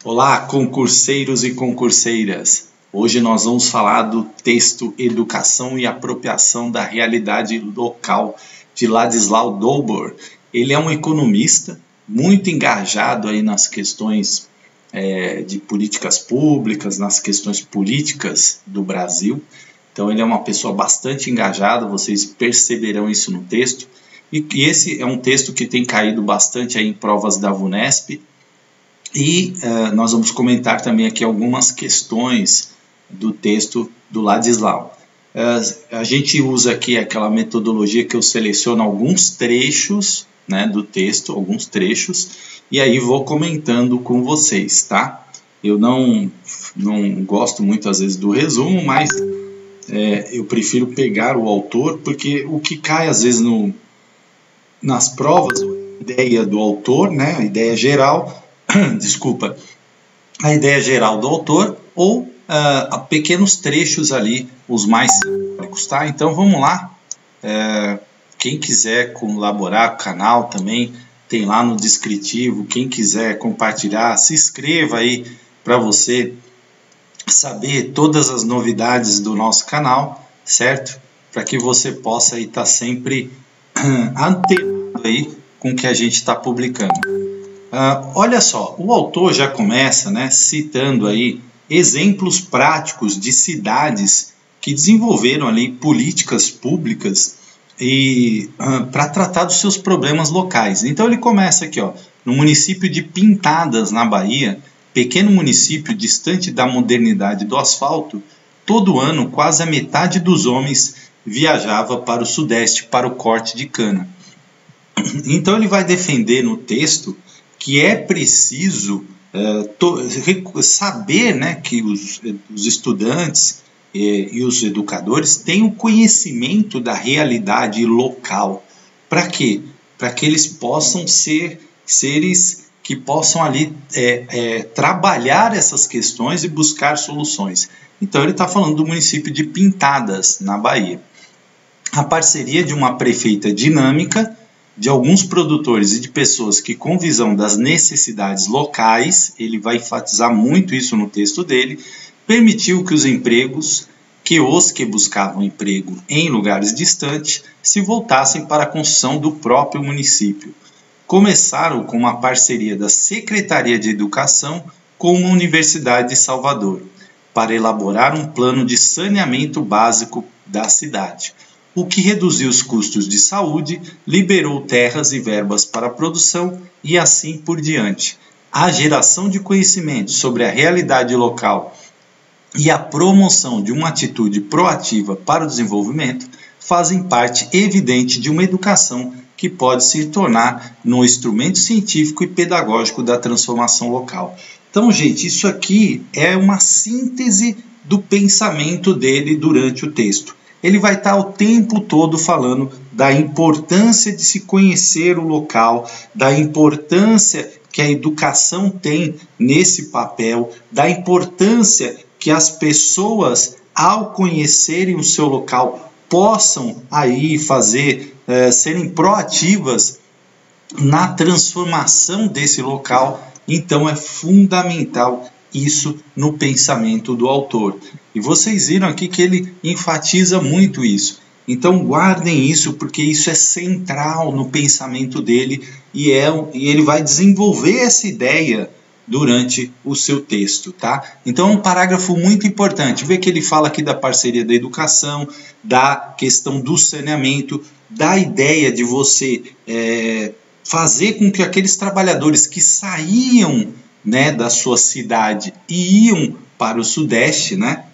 Olá, concurseiros e concurseiras! Hoje nós vamos falar do texto Educação e Apropriação da Realidade Local, de Ladislau Dolbor. Ele é um economista muito engajado aí nas questões de políticas públicas, nas questões políticas do Brasil. Então ele é uma pessoa bastante engajada, vocês perceberão isso no texto. E esse é um texto que tem caído bastante aí em provas da VUNESP. E nós vamos comentar também aqui algumas questões do texto do Ladislau. A gente usa aqui aquela metodologia que eu seleciono alguns trechos, né, do texto, alguns trechos, e aí vou comentando com vocês, tá? Eu não gosto muito às vezes do resumo, mas eu prefiro pegar o autor, porque o que cai às vezes nas provas, a ideia do autor, né, a ideia geral, desculpa, a ideia geral do autor ou pequenos trechos ali, os mais simbólicos, tá? Então vamos lá, quem quiser colaborar com o canal também, tem lá no descritivo, quem quiser compartilhar, se inscreva aí para você saber todas as novidades do nosso canal, certo? Para que você possa estar sempre antenado aí com o que a gente está publicando. Olha só, o autor já começa, né, citando aí exemplos práticos de cidades que desenvolveram ali políticas públicas e para tratar dos seus problemas locais. Então ele começa aqui, ó, no município de Pintadas, na Bahia, pequeno município distante da modernidade do asfalto, todo ano quase a metade dos homens viajava para o sudeste para o corte de cana. Então ele vai defender no texto que é preciso saber, né, que os estudantes e os educadores têm o conhecimento da realidade local. Para quê? Para que eles possam ser seres que possam ali trabalhar essas questões e buscar soluções. Então ele está falando do município de Pintadas, na Bahia. A parceria de uma prefeita dinâmica, de alguns produtores e de pessoas que, com visão das necessidades locais, ele vai enfatizar muito isso no texto dele, permitiu que os empregos, que os que buscavam emprego em lugares distantes, se voltassem para a construção do próprio município. Começaram com uma parceria da Secretaria de Educação com uma Universidade de Salvador, para elaborar um plano de saneamento básico da cidade, o que reduziu os custos de saúde, liberou terras e verbas para a produção e assim por diante. A geração de conhecimento sobre a realidade local e a promoção de uma atitude proativa para o desenvolvimento fazem parte evidente de uma educação que pode se tornar no instrumento científico e pedagógico da transformação local. Então, gente, isso aqui é uma síntese do pensamento dele durante o texto. Ele vai estar o tempo todo falando da importância de se conhecer o local, da importância que a educação tem nesse papel, da importância que as pessoas, ao conhecerem o seu local, possam aí serem proativas na transformação desse local. Então é fundamental isso no pensamento do autor. E vocês viram aqui que ele enfatiza muito isso. Então guardem isso, porque isso é central no pensamento dele e ele vai desenvolver essa ideia durante o seu texto, tá? Então é um parágrafo muito importante. Vê que ele fala aqui da parceria da educação, da questão do saneamento, da ideia de você fazer com que aqueles trabalhadores que saíam, né, da sua cidade e iam para o sudeste, né?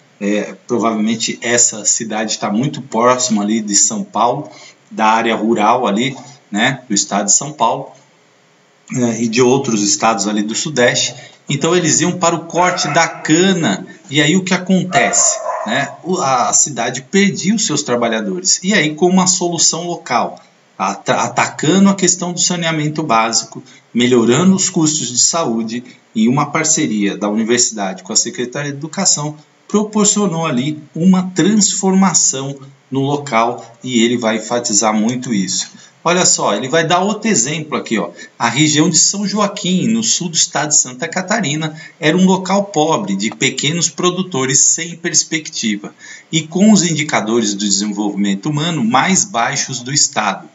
Provavelmente essa cidade está muito próxima ali de São Paulo, da área rural ali, né, do estado de São Paulo e de outros estados ali do sudeste. Então eles iam para o corte da cana e aí o que acontece? Né? A cidade perdia os seus trabalhadores e aí com uma solução local, atacando a questão do saneamento básico, melhorando os custos de saúde e uma parceria da universidade com a Secretaria de Educação proporcionou ali uma transformação no local e ele vai enfatizar muito isso. Olha só, ele vai dar outro exemplo aqui, ó. A região de São Joaquim, no sul do estado de Santa Catarina, era um local pobre de pequenos produtores sem perspectiva e com os indicadores do desenvolvimento humano mais baixos do estado.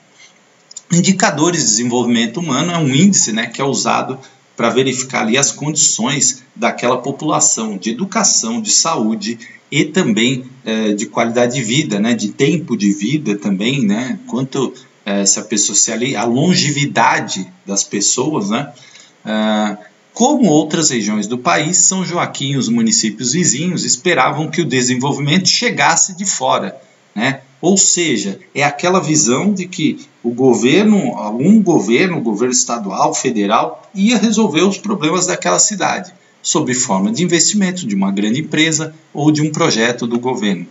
Indicadores de desenvolvimento humano é um índice, né, que é usado para verificar ali as condições daquela população de educação, de saúde e também de qualidade de vida, né, de tempo de vida também, né, quanto se a pessoa a longevidade das pessoas, né, como outras regiões do país, São Joaquim e os municípios vizinhos esperavam que o desenvolvimento chegasse de fora, né? Ou seja, é aquela visão de que o governo estadual, federal, ia resolver os problemas daquela cidade, sob forma de investimento de uma grande empresa ou de um projeto do governo.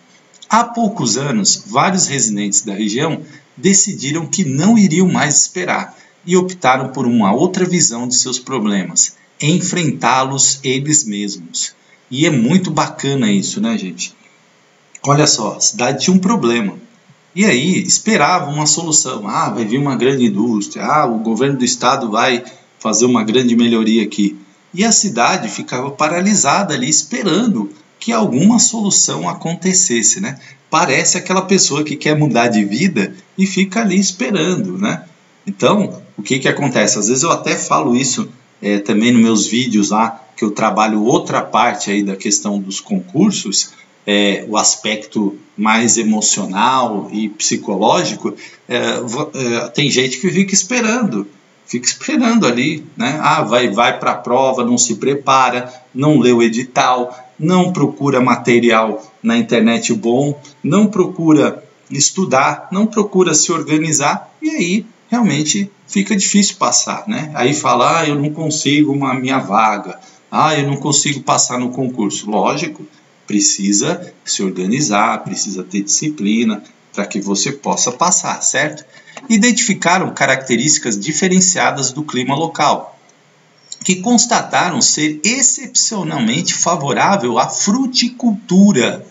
Há poucos anos, vários residentes da região decidiram que não iriam mais esperar e optaram por uma outra visão de seus problemas, enfrentá-los eles mesmos. E é muito bacana isso, né, gente? Olha só, a cidade tinha um problema. E aí, esperavam uma solução. Vai vir uma grande indústria. O governo do estado vai fazer uma grande melhoria aqui. E a cidade ficava paralisada ali, esperando que alguma solução acontecesse, né? Parece aquela pessoa que quer mudar de vida e fica ali esperando, né? Então, o que acontece? Às vezes eu até falo isso também nos meus vídeos lá, que eu trabalho outra parte aí da questão dos concursos, o aspecto mais emocional e psicológico. Tem gente que fica esperando ali, né? Vai para a prova, não se prepara, não lê o edital, não procura material na internet bom, não procura estudar, não procura se organizar, e aí realmente fica difícil passar, né? Aí fala, eu não consigo a minha vaga, eu não consigo passar no concurso. Lógico, precisa se organizar, precisa ter disciplina para que você possa passar, certo? Identificaram características diferenciadas do clima local, que constataram ser excepcionalmente favorável à fruticultura.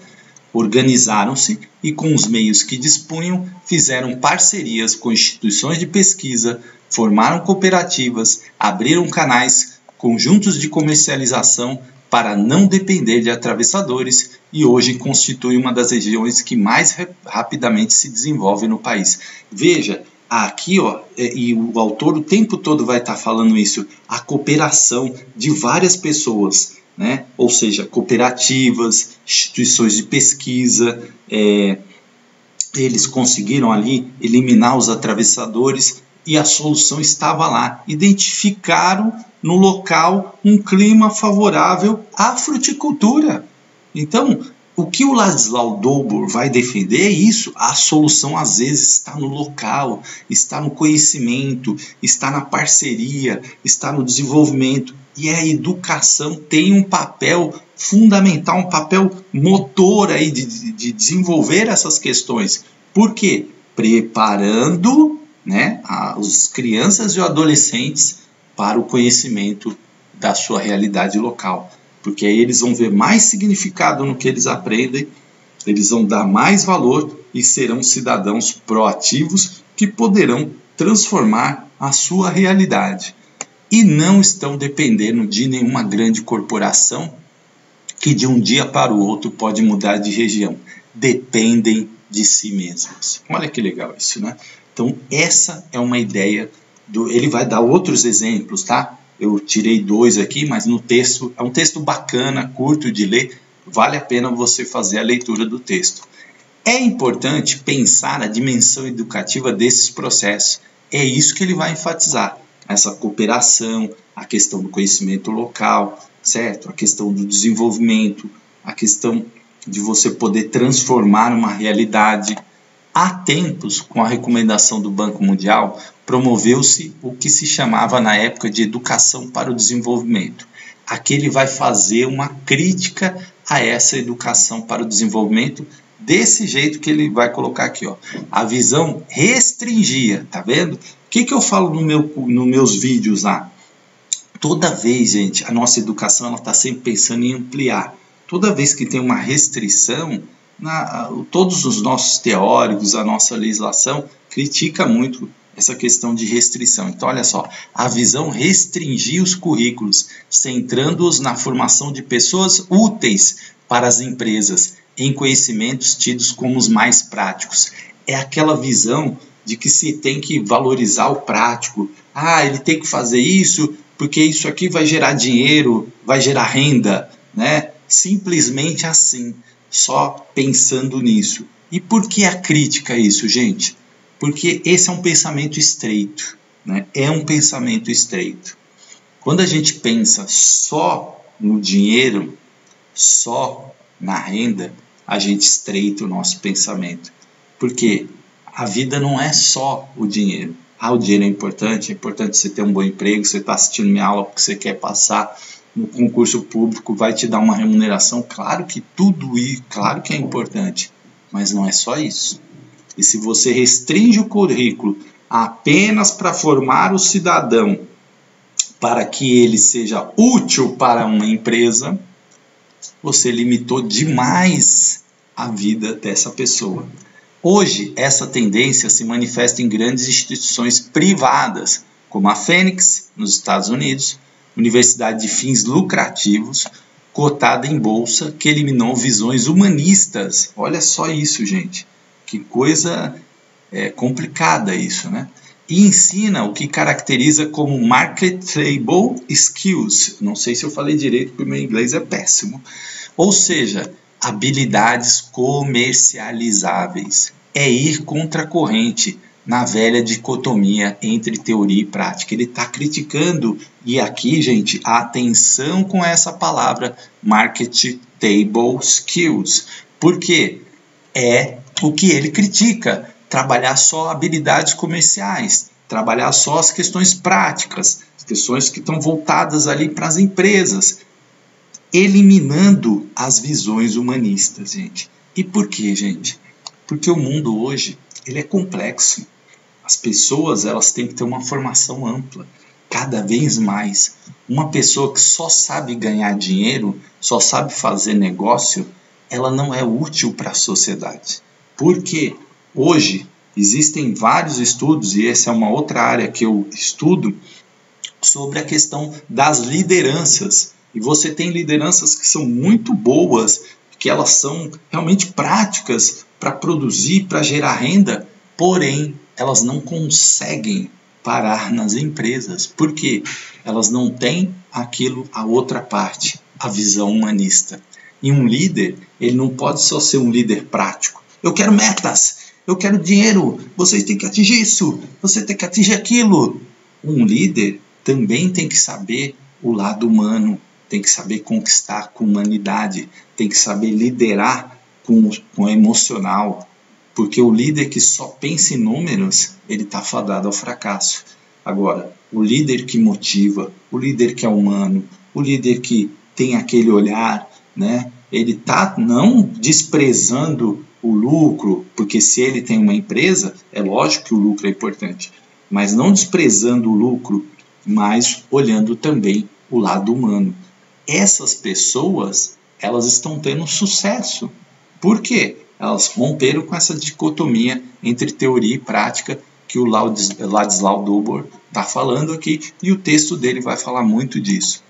Organizaram-se e, com os meios que dispunham, fizeram parcerias com instituições de pesquisa, formaram cooperativas, abriram canais, conjuntos de comercialização para não depender de atravessadores e hoje constitui uma das regiões que mais rapidamente se desenvolve no país. Veja, aqui, e o autor o tempo todo vai estar falando isso, a cooperação de várias pessoas, né? Ou seja, cooperativas, instituições de pesquisa, eles conseguiram ali eliminar os atravessadores e a solução estava lá. Identificaram no local um clima favorável à fruticultura. Então, o que o Ladislau Dobor vai defender é isso. A solução às vezes está no local, está no conhecimento, está na parceria, está no desenvolvimento. E a educação tem um papel fundamental, um papel motor aí de desenvolver essas questões. Por quê? Preparando, né, as crianças e os adolescentes para o conhecimento da sua realidade local. Porque aí eles vão ver mais significado no que eles aprendem, eles vão dar mais valor e serão cidadãos proativos que poderão transformar a sua realidade. E não estão dependendo de nenhuma grande corporação que de um dia para o outro pode mudar de região. Dependem de si mesmos. Olha que legal isso, né? Então, essa é uma ideia. Ele vai dar outros exemplos, tá? Eu tirei 2 aqui, mas no texto, é um texto bacana, curto de ler, vale a pena você fazer a leitura do texto. É importante pensar a dimensão educativa desses processos. É isso que ele vai enfatizar. Essa cooperação, a questão do conhecimento local, certo? A questão do desenvolvimento, a questão de você poder transformar uma realidade. Há tempos, com a recomendação do Banco Mundial, promoveu-se o que se chamava na época de educação para o desenvolvimento. Aqui ele vai fazer uma crítica a essa educação para o desenvolvimento, desse jeito que ele vai colocar aqui, ó. A visão restringia, tá vendo? O que eu falo nos meus vídeos lá? Toda vez, gente, a nossa educação está sempre pensando em ampliar. Toda vez que tem uma restrição, todos os nossos teóricos, a nossa legislação, critica muito essa questão de restrição. Então, olha só, a visão restringia os currículos, centrando-os na formação de pessoas úteis para as empresas, em conhecimentos tidos como os mais práticos. É aquela visão de que se tem que valorizar o prático. Ah, ele tem que fazer isso porque isso aqui vai gerar dinheiro, vai gerar renda, né? Simplesmente assim, só pensando nisso. E por que a crítica a isso, gente? Porque esse é um pensamento estreito, né? É um pensamento estreito. Quando a gente pensa só no dinheiro, só na renda, a gente estreita o nosso pensamento. Porque a vida não é só o dinheiro. Ah, o dinheiro é importante você ter um bom emprego, você está assistindo minha aula porque você quer passar no concurso público, vai te dar uma remuneração. Claro que tudo isso, claro que é importante, mas não é só isso. E se você restringe o currículo apenas para formar o cidadão para que ele seja útil para uma empresa, você limitou demais a vida dessa pessoa. Hoje, essa tendência se manifesta em grandes instituições privadas, como a Fênix, nos Estados Unidos, universidade de fins lucrativos, cotada em bolsa, que eliminou visões humanistas. Olha só isso, gente. Que coisa complicada isso, né? E ensina o que caracteriza como marketable skills. Não sei se eu falei direito, porque o meu inglês é péssimo. Ou seja, habilidades comercializáveis. É ir contra a corrente na velha dicotomia entre teoria e prática. Ele está criticando, e aqui, gente, atenção com essa palavra, marketable skills. Por quê? É o que ele critica, trabalhar só habilidades comerciais, trabalhar só as questões práticas, as questões que estão voltadas ali para as empresas, eliminando as visões humanistas, gente. E por quê, gente? Porque o mundo hoje, ele é complexo. As pessoas, elas têm que ter uma formação ampla, cada vez mais. Uma pessoa que só sabe ganhar dinheiro, só sabe fazer negócio, ela não é útil para a sociedade. Porque hoje existem vários estudos, e essa é uma outra área que eu estudo, sobre a questão das lideranças. E você tem lideranças que são muito boas, que elas são realmente práticas para produzir, para gerar renda, porém elas não conseguem parar nas empresas. Por quê? Elas não têm aquilo, a outra parte, a visão humanista. E um líder, ele não pode só ser um líder prático. Eu quero metas, eu quero dinheiro, vocês têm que atingir isso, você tem que atingir aquilo. Um líder também tem que saber o lado humano, tem que saber conquistar com humanidade, tem que saber liderar com o emocional, porque o líder que só pensa em números, ele está fadado ao fracasso. Agora, o líder que motiva, o líder que é humano, o líder que tem aquele olhar, né? Ele está não desprezando o lucro, porque se ele tem uma empresa, é lógico que o lucro é importante, mas não desprezando o lucro, mas olhando também o lado humano. Essas pessoas, elas estão tendo sucesso. Por quê? Elas romperam com essa dicotomia entre teoria e prática que o Ladislau Dobor está falando aqui, e o texto dele vai falar muito disso.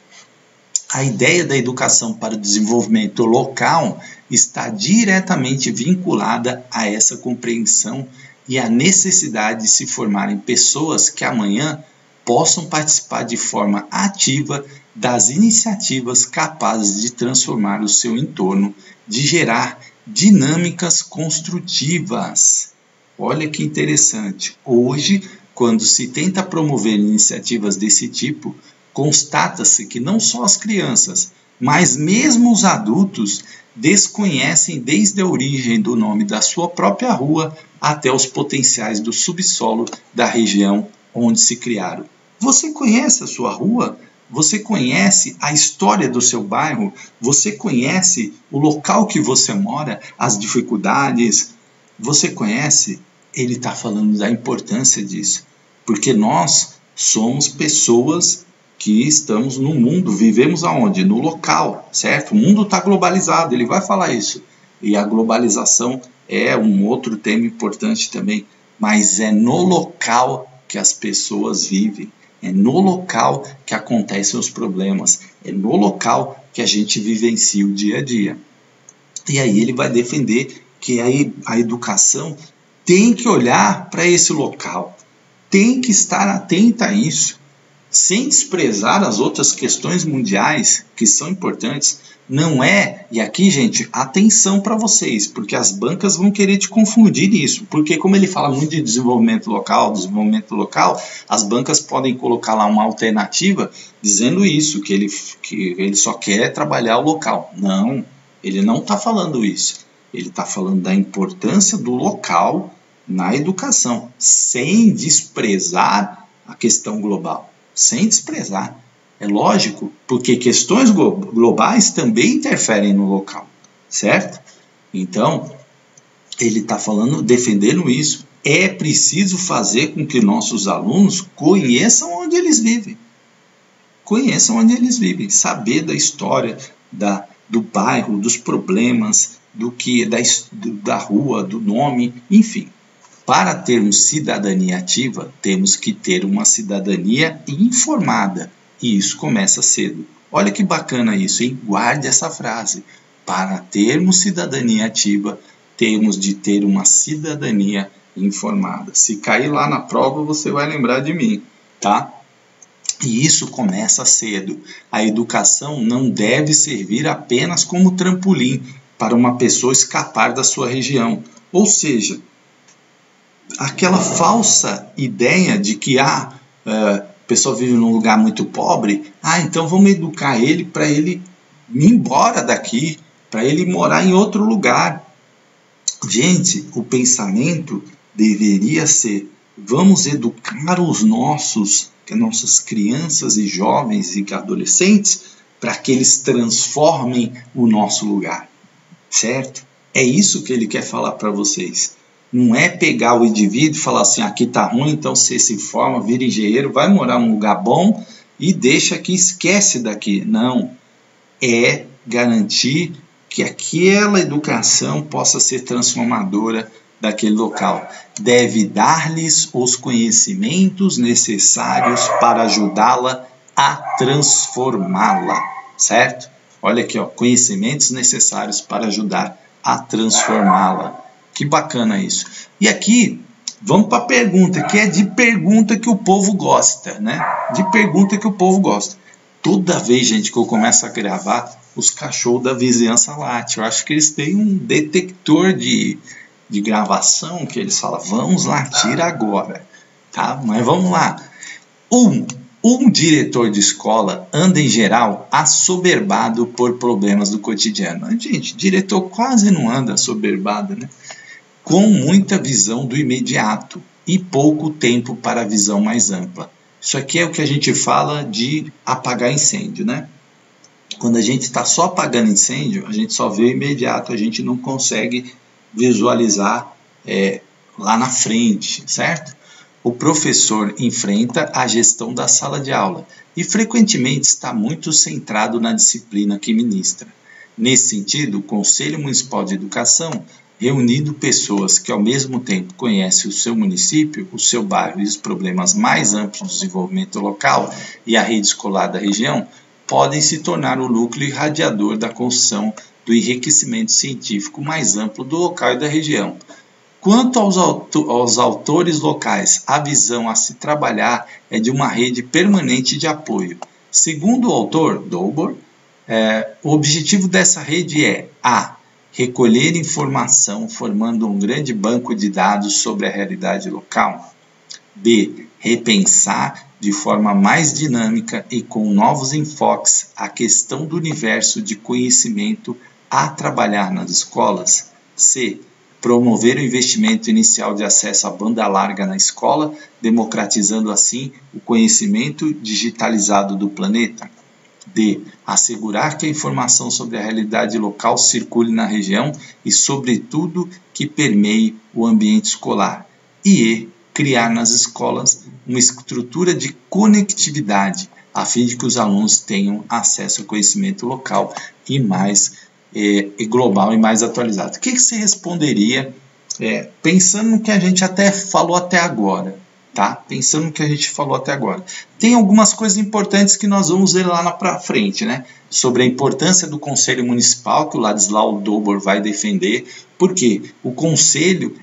A ideia da educação para o desenvolvimento local está diretamente vinculada a essa compreensão e à necessidade de se formarem pessoas que amanhã possam participar de forma ativa das iniciativas capazes de transformar o seu entorno, de gerar dinâmicas construtivas. Olha que interessante. Hoje, quando se tenta promover iniciativas desse tipo, constata-se que não só as crianças, mas mesmo os adultos desconhecem desde a origem do nome da sua própria rua até os potenciais do subsolo da região onde se criaram. Você conhece a sua rua? Você conhece a história do seu bairro? Você conhece o local que você mora, as dificuldades? Você conhece? Ele está falando da importância disso, porque nós somos pessoas que estamos no mundo, vivemos aonde? No local, certo? O mundo está globalizado, ele vai falar isso. E a globalização é um outro tema importante também, mas é no local que as pessoas vivem, é no local que acontecem os problemas, é no local que a gente vivencia o dia a dia. E aí ele vai defender que a educação tem que olhar para esse local, tem que estar atenta a isso, sem desprezar as outras questões mundiais que são importantes. Não é, e aqui, gente, atenção para vocês, porque as bancas vão querer te confundir isso, porque como ele fala muito de desenvolvimento local, as bancas podem colocar lá uma alternativa dizendo isso, que ele só quer trabalhar o local. Não, ele não está falando isso. Ele está falando da importância do local na educação, sem desprezar a questão global, sem desprezar. É lógico, porque questões globais também interferem no local, certo? Então, ele está defendendo isso. É preciso fazer com que nossos alunos conheçam onde eles vivem. Conheçam onde eles vivem, saber da história, do bairro, dos problemas, da rua, do nome, enfim. Para termos cidadania ativa, temos que ter uma cidadania informada. E isso começa cedo. Olha que bacana isso, hein? Guarde essa frase. Para termos cidadania ativa, temos de ter uma cidadania informada. Se cair lá na prova, você vai lembrar de mim, tá? E isso começa cedo. A educação não deve servir apenas como trampolim para uma pessoa escapar da sua região. Ou seja, aquela falsa ideia de que a pessoa vive num lugar muito pobre, então vamos educar ele para ele ir embora daqui, para ele morar em outro lugar. Gente, o pensamento deveria ser: vamos educar as nossas crianças e jovens e adolescentes para que eles transformem o nosso lugar, certo? É isso que ele quer falar para vocês. Não é pegar o indivíduo e falar assim, aqui tá ruim, então você se forma, vira engenheiro, vai morar num lugar bom e deixa aqui, esquece daqui. Não. É garantir que aquela educação possa ser transformadora daquele local. Deve dar-lhes os conhecimentos necessários para ajudá-la a transformá-la, certo? Olha aqui, ó, conhecimentos necessários para ajudar a transformá-la. Que bacana isso. E aqui, vamos para a pergunta, que é de pergunta que o povo gosta, né? De pergunta que o povo gosta. Toda vez, gente, que eu começo a gravar, os cachorros da vizinhança latem. Eu acho que eles têm um detector de gravação que eles falam, vamos latir agora, tá? Mas vamos lá. Um diretor de escola anda, em geral, assoberbado por problemas do cotidiano. Gente, diretor quase não anda assoberbado, né? Com muita visão do imediato e pouco tempo para a visão mais ampla. Isso aqui é o que a gente fala de apagar incêndio, né? Quando a gente está só apagando incêndio, a gente só vê o imediato, a gente não consegue visualizar lá na frente, certo? O professor enfrenta a gestão da sala de aula e frequentemente está muito centrado na disciplina que ministra. Nesse sentido, o Conselho Municipal de Educação, reunindo pessoas que ao mesmo tempo conhecem o seu município, o seu bairro e os problemas mais amplos do desenvolvimento local e a rede escolar da região, podem se tornar o núcleo irradiador da construção do enriquecimento científico mais amplo do local e da região. Quanto aos autores locais, a visão a se trabalhar é de uma rede permanente de apoio. Segundo o autor, Dobor, o objetivo dessa rede é a. Recolher informação formando um grande banco de dados sobre a realidade local. B. Repensar de forma mais dinâmica e com novos enfoques a questão do universo de conhecimento a trabalhar nas escolas. C. Promover o investimento inicial de acesso à banda larga na escola, democratizando assim o conhecimento digitalizado do planeta. D. Assegurar que a informação sobre a realidade local circule na região e, sobretudo, que permeie o ambiente escolar. E E. Criar nas escolas uma estrutura de conectividade, a fim de que os alunos tenham acesso ao conhecimento local e mais global e mais atualizado. O que você responderia pensando no que a gente até falou até agora? tá? Pensando no que a gente falou até agora. Tem algumas coisas importantes que nós vamos ver lá para frente, né? Sobre a importância do Conselho Municipal, que o Ladislau Dobor vai defender, porque o Conselho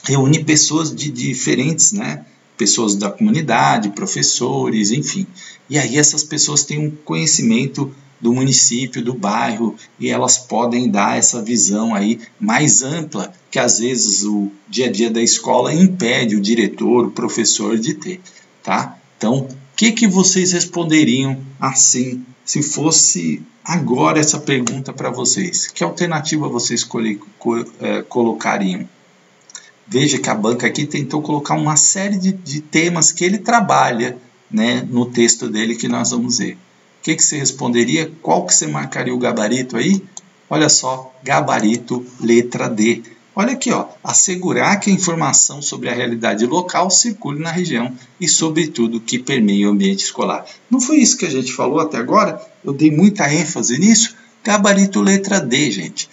reúne pessoas de diferentes, né? Pessoas da comunidade, professores, enfim. E aí essas pessoas têm um conhecimento do município, do bairro, e elas podem dar essa visão aí mais ampla que às vezes o dia a dia da escola impede o diretor, o professor de ter, tá? Então, o que vocês responderiam assim, se fosse agora essa pergunta para vocês? Que alternativa vocês colocariam? Veja que a banca aqui tentou colocar uma série de temas que ele trabalha, né, no texto dele que nós vamos ver. O que você responderia? Qual que você marcaria o gabarito aí? Olha só, gabarito letra D. Olha aqui, ó, assegurar que a informação sobre a realidade local circule na região e, sobretudo, que permeie o ambiente escolar. Não foi isso que a gente falou até agora? Eu dei muita ênfase nisso? Gabarito letra D, gente.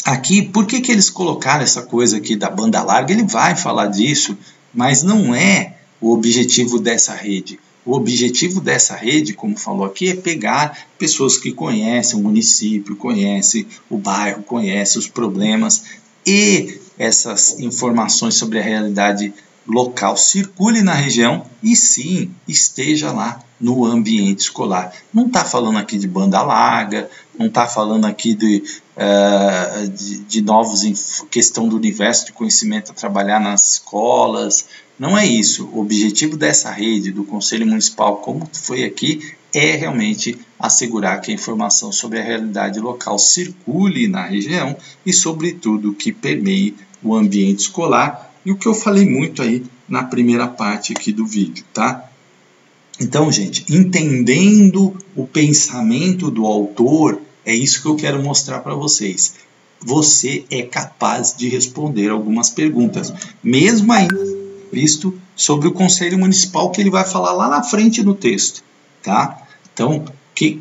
Aqui, por que eles colocaram essa coisa aqui da banda larga? Ele vai falar disso, mas não é o objetivo dessa rede. O objetivo dessa rede, como falou aqui, é pegar pessoas que conhecem o município, conhecem o bairro, conhecem os problemas e essas informações sobre a realidade local circule na região e sim esteja lá no ambiente escolar. Não está falando aqui de banda larga, não está falando aqui de novos questão do universo de conhecimento a trabalhar nas escolas. Não é isso. O objetivo dessa rede, do Conselho Municipal, como foi aqui, é realmente assegurar que a informação sobre a realidade local circule na região e, sobretudo, que permeie o ambiente escolar. E o que eu falei muito aí na primeira parte aqui do vídeo, tá? Então, gente, entendendo o pensamento do autor, é isso que eu quero mostrar para vocês. Você é capaz de responder algumas perguntas, mesmo ainda visto sobre o Conselho Municipal, que ele vai falar lá na frente no texto, tá? Então,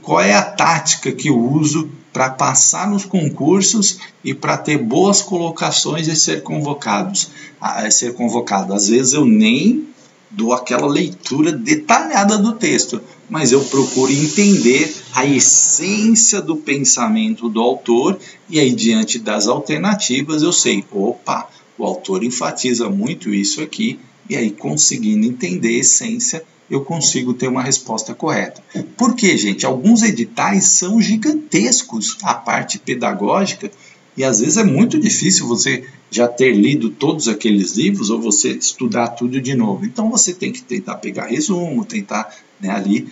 qual é a tática que eu uso para passar nos concursos e para ter boas colocações e ser convocado? Às vezes eu nem dou aquela leitura detalhada do texto, mas eu procuro entender a essência do pensamento do autor e aí, diante das alternativas, eu sei, opa, o autor enfatiza muito isso aqui e aí, conseguindo entender a essência, eu consigo ter uma resposta correta. Por quê, gente? Alguns editais são gigantescos, a parte pedagógica, e às vezes é muito difícil você já ter lido todos aqueles livros ou você estudar tudo de novo. Então, você tem que tentar pegar resumo, tentar, né, ali,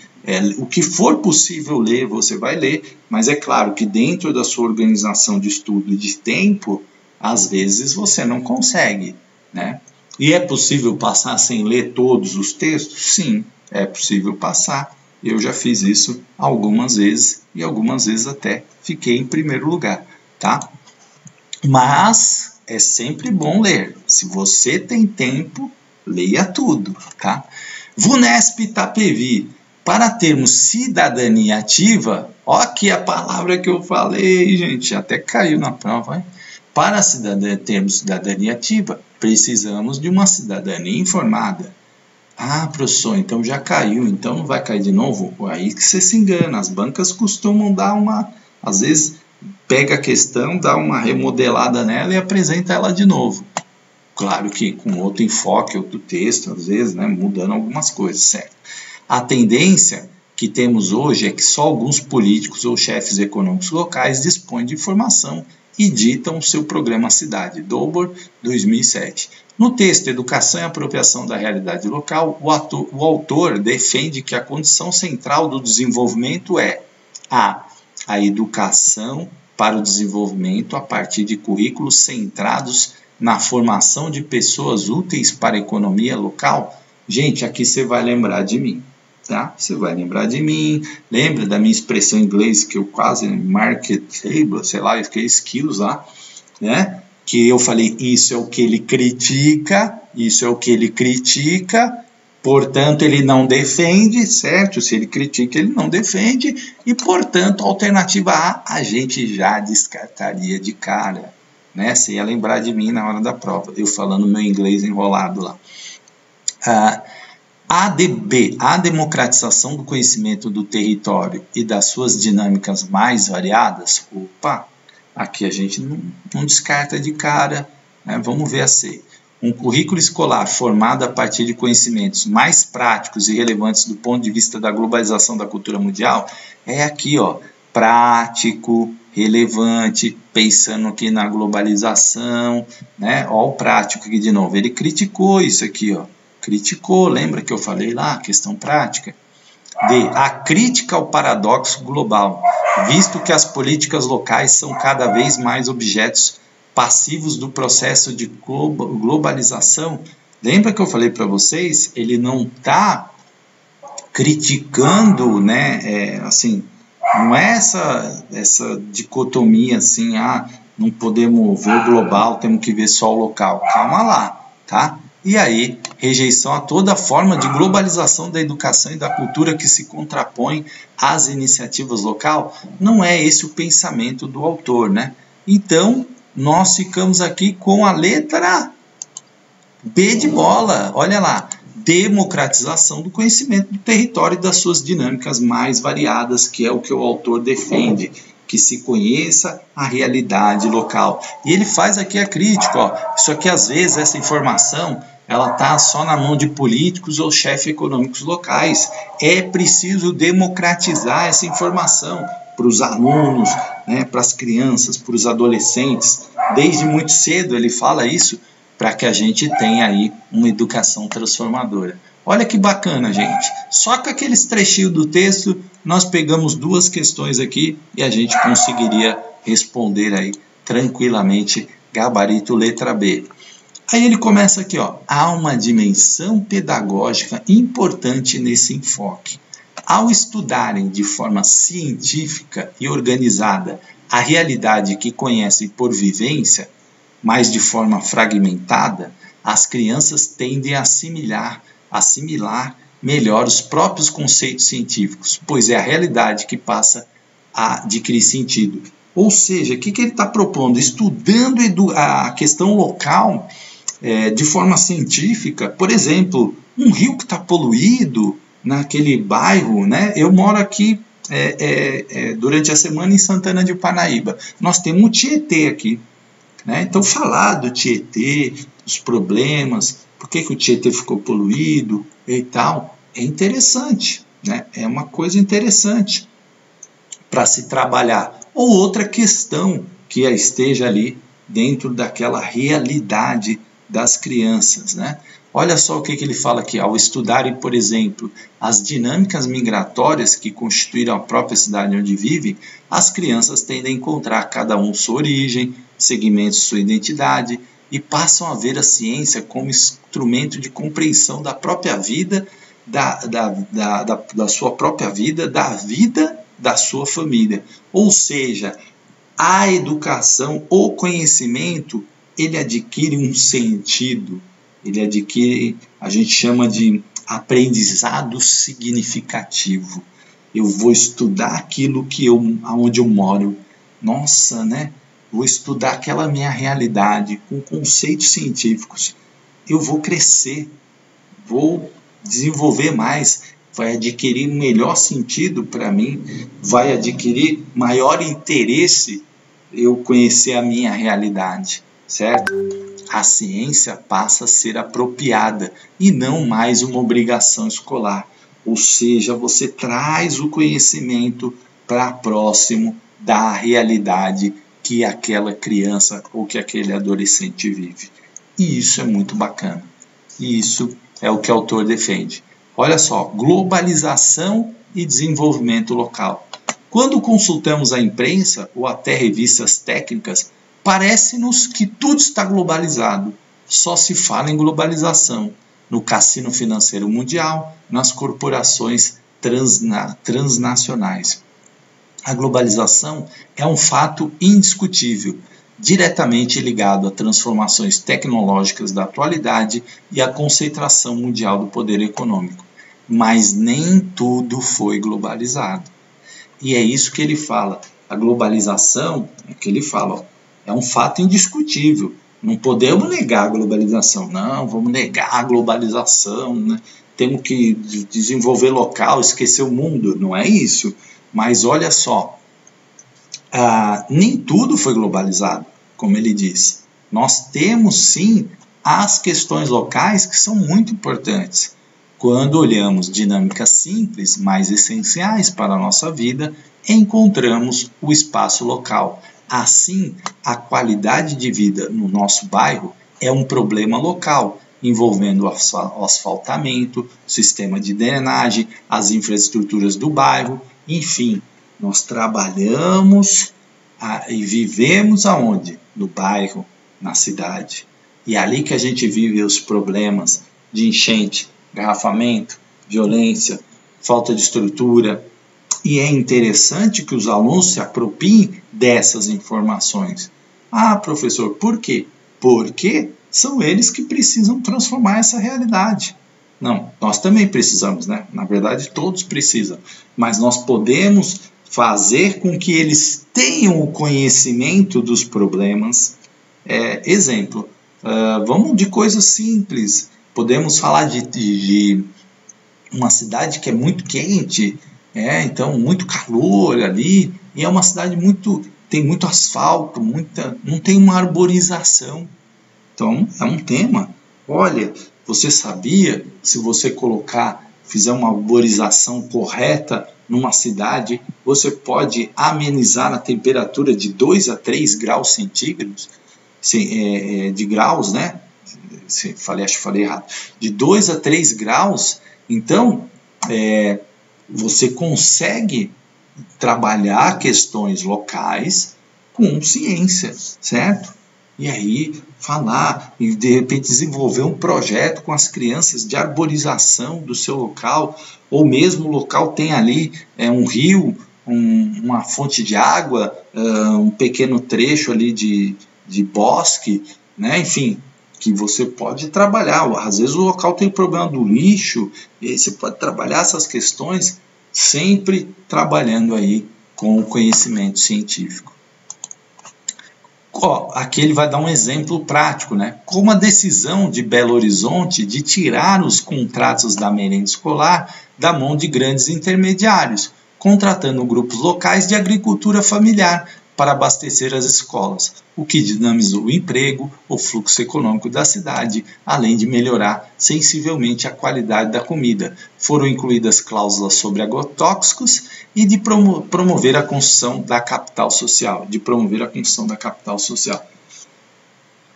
o que for possível ler, você vai ler, mas é claro que dentro da sua organização de estudo e de tempo, às vezes você não consegue, né? E é possível passar sem ler todos os textos? Sim, é possível passar. Eu já fiz isso algumas vezes e algumas vezes até fiquei em primeiro lugar, tá? Mas é sempre bom ler. Se você tem tempo, leia tudo, tá? VUNESP Itapevi. Para termos cidadania ativa, ó aqui a palavra que eu falei, gente, até caiu na prova, hein? Para termos cidadania ativa, precisamos de uma cidadania informada. Ah, professor, então já caiu, então não vai cair de novo? Aí que você se engana, as bancas costumam dar às vezes pega a questão, dá uma remodelada nela e apresenta ela de novo. Claro que com outro enfoque, outro texto, às vezes, né, mudando algumas coisas, certo? A tendência que temos hoje é que só alguns políticos ou chefes econômicos locais dispõem de informação e ditam o seu programa Cidade, Dobor, 2007. No texto Educação e Apropriação da Realidade Local, o autor defende que a condição central do desenvolvimento é a educação para o desenvolvimento a partir de currículos centrados na formação de pessoas úteis para a economia local. Gente, aqui você vai lembrar de mim. Tá? Você vai lembrar de mim, lembra da minha expressão em inglês que eu quase marketable, sei lá, eu fiquei skills lá, né? Que eu falei, isso é o que ele critica, portanto ele não defende, certo? Se ele critica, ele não defende, e portanto a alternativa A, a gente já descartaria de cara. né? Você ia lembrar de mim na hora da prova, eu falando meu inglês enrolado lá. ADB, a democratização do conhecimento do território e das suas dinâmicas mais variadas. Opa, aqui a gente não descarta de cara, né? Vamos ver a C. Um currículo escolar formado a partir de conhecimentos mais práticos e relevantes do ponto de vista da globalização da cultura mundial é aqui, ó, prático, relevante, pensando aqui na globalização, né? Ó, o prático aqui de novo, ele criticou isso aqui, ó. Criticou, lembra que eu falei lá, questão prática? D. A crítica ao paradoxo global, visto que as políticas locais são cada vez mais objetos passivos do processo de globalização. Lembra que eu falei para vocês? Ele não está criticando, né? Assim, não é essa dicotomia assim, não podemos ver o global, temos que ver só o local. Calma lá, tá? E aí, rejeição a toda forma de globalização da educação e da cultura que se contrapõe às iniciativas locais. Não é esse o pensamento do autor, né? Então, nós ficamos aqui com a letra B de bola. Olha lá, democratização do conhecimento do território e das suas dinâmicas mais variadas, que é o que o autor defende, que se conheça a realidade local. E ele faz aqui a crítica, ó, isso aqui às vezes, essa informação, ela está só na mão de políticos ou chefes econômicos locais. É preciso democratizar essa informação para os alunos, né, para as crianças, para os adolescentes. Desde muito cedo ele fala isso para que a gente tenha aí uma educação transformadora. Olha que bacana, gente. Só com aqueles trechinhos do texto, nós pegamos duas questões aqui e a gente conseguiria responder aí tranquilamente, gabarito letra B. Aí ele começa aqui, ó, há uma dimensão pedagógica importante nesse enfoque. Ao estudarem de forma científica e organizada a realidade que conhecem por vivência, mas de forma fragmentada, as crianças tendem a assimilar melhor os próprios conceitos científicos, pois é a realidade que passa a adquirir sentido. Ou seja, o que ele está propondo? Estudando a questão local de forma científica, por exemplo, um rio que está poluído naquele bairro, né? Eu moro aqui durante a semana em Santana de Parnaíba. Nós temos o Tietê aqui, né? Então, falar do Tietê, os problemas, por que o Tietê ficou poluído e tal, é interessante, né? É uma coisa interessante para se trabalhar. Ou outra questão que esteja ali dentro daquela realidade das crianças, né? Olha só o que ele fala aqui. Ao estudarem, por exemplo, as dinâmicas migratórias que constituíram a própria cidade onde vivem, as crianças tendem a encontrar cada um sua origem, segmentos sua identidade e passam a ver a ciência como instrumento de compreensão da própria vida, da sua própria vida, da vida da sua família. Ou seja, a educação, o conhecimento, ele adquire um sentido, ele adquire, a gente chama de aprendizado significativo. Eu vou estudar aquilo aonde eu moro. Nossa, né? Vou estudar aquela minha realidade com conceitos científicos. Eu vou crescer, vou desenvolver mais, vai adquirir melhor sentido para mim, vai adquirir maior interesse eu conhecer a minha realidade, certo? A ciência passa a ser apropriada e não mais uma obrigação escolar. Ou seja, você traz o conhecimento para próximo da realidade que aquela criança ou que aquele adolescente vive. E isso é muito bacana. E isso é o que o autor defende. Olha só, globalização e desenvolvimento local. Quando consultamos a imprensa ou até revistas técnicas, parece-nos que tudo está globalizado. Só se fala em globalização no cassino financeiro mundial, nas corporações transnacionais. A globalização é um fato indiscutível, diretamente ligado a transformações tecnológicas da atualidade e à concentração mundial do poder econômico. Mas nem tudo foi globalizado. E é isso que ele fala. A globalização, é que ele fala, ó, é um fato indiscutível. Não podemos negar a globalização. Não, vamos negar a globalização, né? Temos que desenvolver local, esquecer o mundo. Não é isso. Mas olha só, nem tudo foi globalizado, como ele diz. Nós temos sim as questões locais que são muito importantes. Quando olhamos dinâmicas simples, mais essenciais para a nossa vida, encontramos o espaço local. Assim, a qualidade de vida no nosso bairro é um problema local, envolvendo o asfaltamento, sistema de drenagem, as infraestruturas do bairro, enfim, nós trabalhamos e vivemos aonde? No bairro, na cidade. E é ali que a gente vive os problemas de enchente, garrafamento, violência, falta de estrutura. E é interessante que os alunos se apropriem dessas informações. Ah, professor, por quê? Porque são eles que precisam transformar essa realidade. Não, nós também precisamos, né? Na verdade, todos precisam. Mas nós podemos fazer com que eles tenham o conhecimento dos problemas. Exemplo, vamos de coisas simples. Podemos falar de uma cidade que é muito quente, então muito calor ali, e é uma cidade tem muito asfalto, não tem uma arborização. Então é um tema. Olha, você sabia que se você fizer uma arborização correta numa cidade, você pode amenizar a temperatura de 2 a 3 graus centígrados, de graus, né? Acho que falei errado. De 2 a 3 graus, então você consegue trabalhar questões locais com ciência, certo? E aí falar e de repente desenvolver um projeto com as crianças de arborização do seu local, ou mesmo o local tem ali um rio, uma fonte de água, um pequeno trecho ali de bosque, né? Enfim, que você pode trabalhar. Às vezes o local tem problema do lixo, e aí você pode trabalhar essas questões sempre trabalhando aí com o conhecimento científico. Aqui ele vai dar um exemplo prático, né? Como a decisão de Belo Horizonte de tirar os contratos da merenda escolar da mão de grandes intermediários, contratando grupos locais de agricultura familiar para abastecer as escolas, o que dinamizou o emprego, o fluxo econômico da cidade, além de melhorar sensivelmente a qualidade da comida. Foram incluídas cláusulas sobre agrotóxicos e de promover a construção da capital social.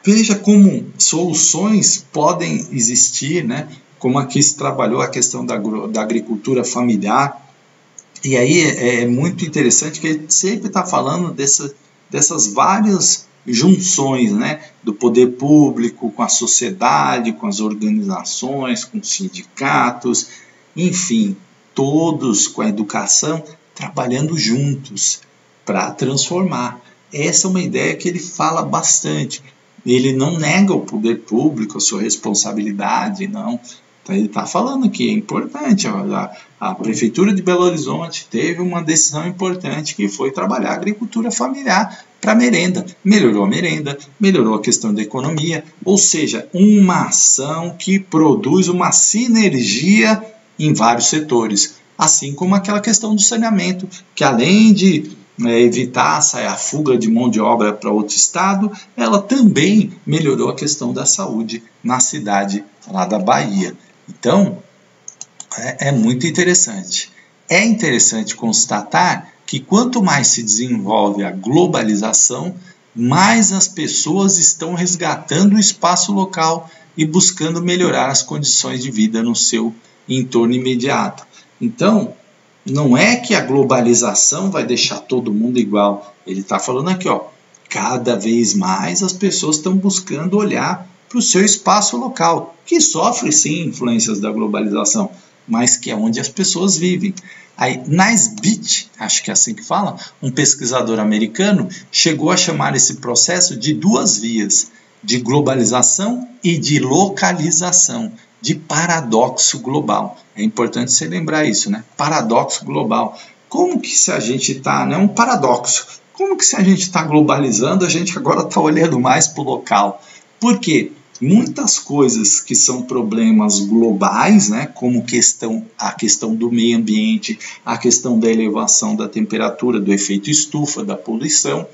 Veja como soluções podem existir, né? Como aqui se trabalhou a questão da agricultura familiar. E aí é muito interessante que ele sempre está falando dessas várias junções, né, do poder público com a sociedade, com as organizações, com os sindicatos, enfim, todos com a educação trabalhando juntos para transformar. Essa é uma ideia que ele fala bastante. Ele não nega o poder público, a sua responsabilidade, não. Então, ele está falando que é importante. A Prefeitura de Belo Horizonte teve uma decisão importante que foi trabalhar a agricultura familiar para merenda. Melhorou a merenda, melhorou a questão da economia, ou seja, uma ação que produz uma sinergia em vários setores. Assim como aquela questão do saneamento, que além de evitar a fuga de mão de obra para outro estado, ela também melhorou a questão da saúde na cidade lá da Bahia. Então, é muito interessante. É interessante constatar que quanto mais se desenvolve a globalização, mais as pessoas estão resgatando o espaço local e buscando melhorar as condições de vida no seu entorno imediato. Então, não é que a globalização vai deixar todo mundo igual. Ele está falando aqui, cada vez mais as pessoas estão buscando olhar para o seu espaço local, que sofre sim influências da globalização, mas que é onde as pessoas vivem. Aí, Naisbitt, acho que é assim que fala, um pesquisador americano, chegou a chamar esse processo de 2 vias, de globalização e de localização, de paradoxo global. É importante você lembrar isso, né? Paradoxo global. Como que se a gente está, né? Um paradoxo. como que se a gente está globalizando, a gente agora está olhando mais para o local? Por quê? Muitas coisas que são problemas globais, né, como a questão do meio ambiente, a questão da elevação da temperatura, do efeito estufa, da poluição,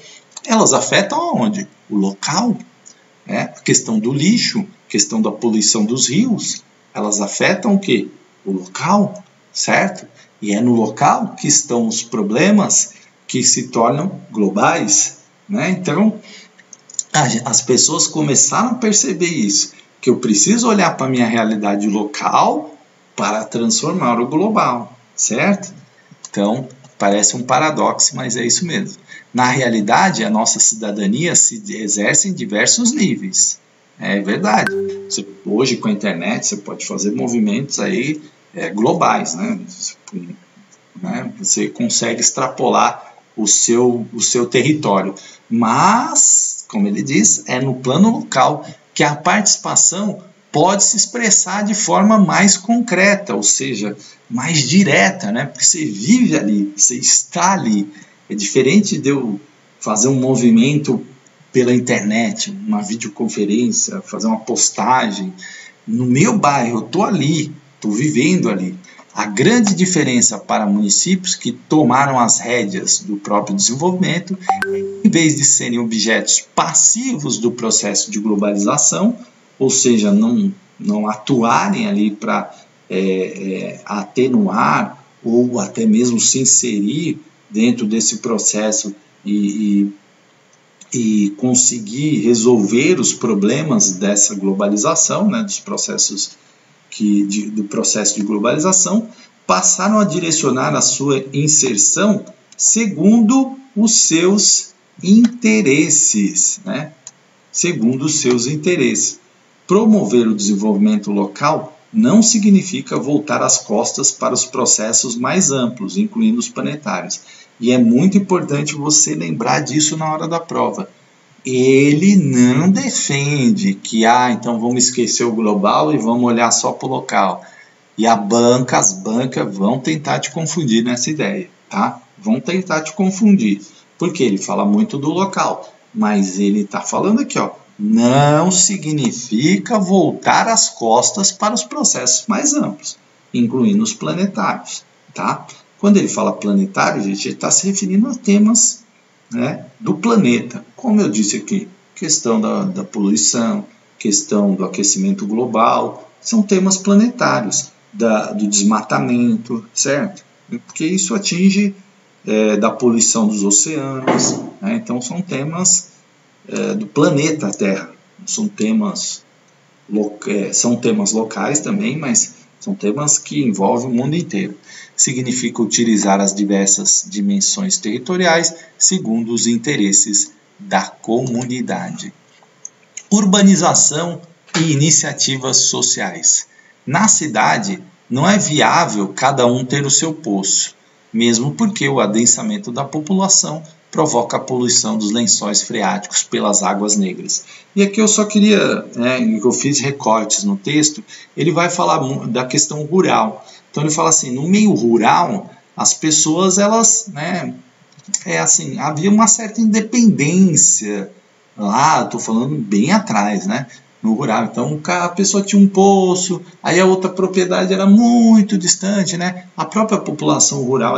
elas afetam aonde? O local. A questão do lixo, questão da poluição dos rios, elas afetam o quê? O local, certo? E é no local que estão os problemas que se tornam globais, né? Então, as pessoas começaram a perceber isso, que eu preciso olhar para a minha realidade local para transformar o global, certo? Então, parece um paradoxo, mas é isso mesmo. Na realidade, a nossa cidadania se exerce em diversos níveis. É verdade. Hoje, com a internet, você pode fazer movimentos aí globais, né? Você consegue extrapolar o seu território. Mas, como ele diz, é no plano local que a participação pode se expressar de forma mais concreta, ou seja, mais direta, né? Porque você vive ali, você está ali. É diferente de eu fazer um movimento pela internet, uma videoconferência, fazer uma postagem. No meu bairro, eu estou ali, estou vivendo ali. A grande diferença para municípios que tomaram as rédeas do próprio desenvolvimento, em vez de serem objetos passivos do processo de globalização, ou seja, não atuarem ali para atenuar ou até mesmo se inserir dentro desse processo e conseguir resolver os problemas dessa globalização, né, do processo de globalização, passaram a direcionar a sua inserção segundo os seus interesses, né? Segundo os seus interesses. Promover o desenvolvimento local não significa voltar as costas para os processos mais amplos, incluindo os planetários. E é muito importante você lembrar disso na hora da prova. Ele não defende que, então vamos esquecer o global e vamos olhar só para o local. E as bancas vão tentar te confundir nessa ideia, tá? Vão tentar te confundir. Porque ele fala muito do local, mas ele está falando aqui, não significa voltar as costas para os processos mais amplos, incluindo os planetários, tá? Quando ele fala planetário, gente, ele está se referindo a temas, né, do planeta. Como eu disse aqui, questão da poluição, questão do aquecimento global, são temas planetários, do desmatamento, certo? Porque isso atinge da poluição dos oceanos, né? Então são temas do planeta Terra, são temas locais também, mas são temas que envolvem o mundo inteiro. Significa utilizar as diversas dimensões territoriais segundo os interesses da comunidade. Urbanização e iniciativas sociais. Na cidade, não é viável cada um ter o seu poço, mesmo porque o adensamento da população provoca a poluição dos lençóis freáticos pelas águas negras. E aqui eu só queria, eu fiz recortes no texto, ele vai falar da questão rural. Então ele fala assim, no meio rural, as pessoas, elas, havia uma certa independência lá, estou falando bem atrás, no rural. Então a pessoa tinha um poço, aí a outra propriedade era muito distante, A própria população rural